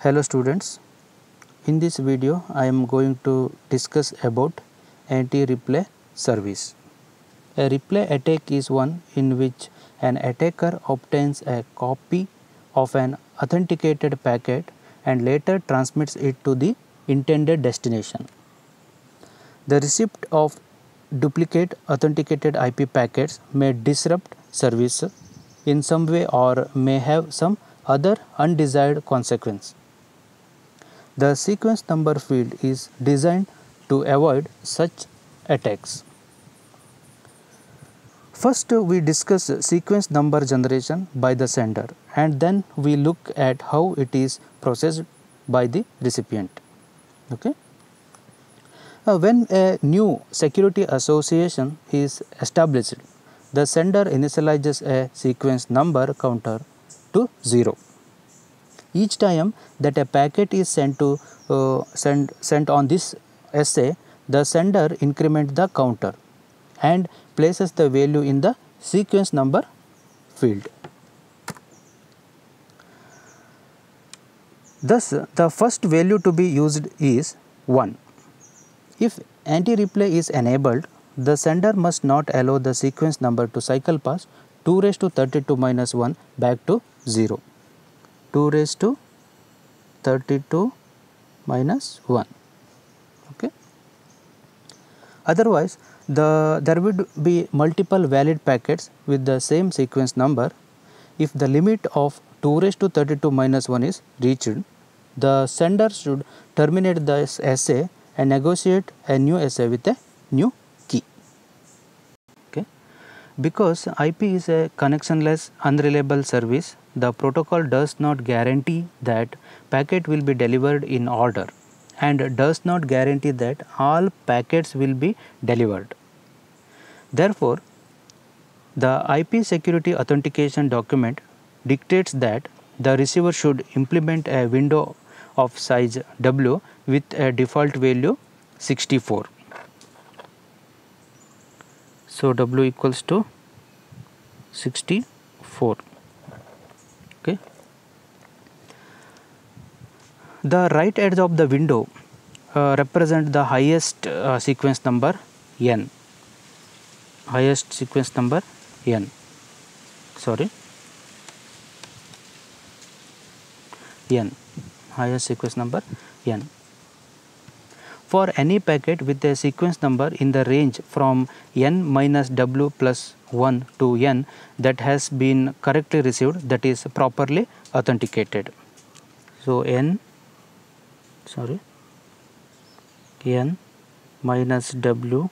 Hello students, in this video I am going to discuss about anti-replay service. A replay attack is one in which an attacker obtains a copy of an authenticated packet and later transmits it to the intended destination. The receipt of duplicate authenticated IP packets may disrupt service in some way or may have some other undesired consequence. The sequence number field is designed to avoid such attacks. First, we discuss sequence number generation by the sender and then we look at how it is processed by the recipient. Okay. When a new security association is established, the sender initializes a sequence number counter to 0. Each time that a packet is sent on this SA, the sender increments the counter and places the value in the sequence number field. Thus, the first value to be used is 1. If anti-replay is enabled, the sender must not allow the sequence number to cycle past 2 raised to 32 minus 1 back to 0. 2 raised to 32 minus 1. Okay. Otherwise, there would be multiple valid packets with the same sequence number. If the limit of 2 raised to 32 minus 1 is reached, the sender should terminate the SA and negotiate a new SA with a new key. Okay. Because IP is a connectionless, unreliable service, the protocol does not guarantee that packet will be delivered in order and does not guarantee that all packets will be delivered. Therefore, the IP security authentication document dictates that the receiver should implement a window of size W with a default value 64. So, W equals to 64. Okay. The right edge of the window represents the highest sequence number n. Highest sequence number n. Sorry. N. Highest sequence number n. For any packet with a sequence number in the range from n minus w plus 1 to n that has been correctly received, that is properly authenticated. So, n minus w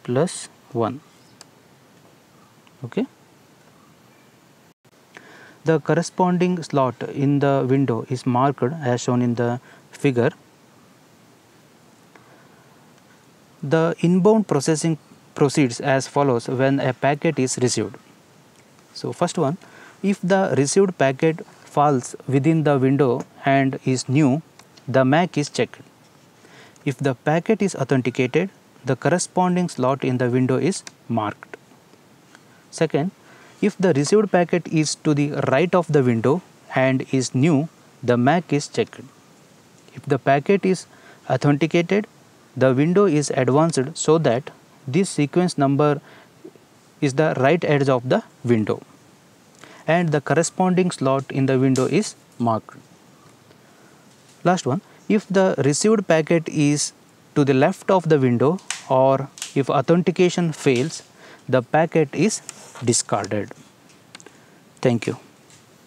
plus 1. Okay. The corresponding slot in the window is marked as shown in the figure. The inbound processing proceeds as follows when a packet is received. So, first one, if the received packet falls within the window and is new, the MAC is checked. If the packet is authenticated, the corresponding slot in the window is marked. Second, if the received packet is to the right of the window and is new, the MAC is checked. If the packet is authenticated, the window is advanced so that this sequence number is the right edge of the window and the corresponding slot in the window is marked. Last one, if the received packet is to the left of the window or if authentication fails, the packet is discarded. Thank you.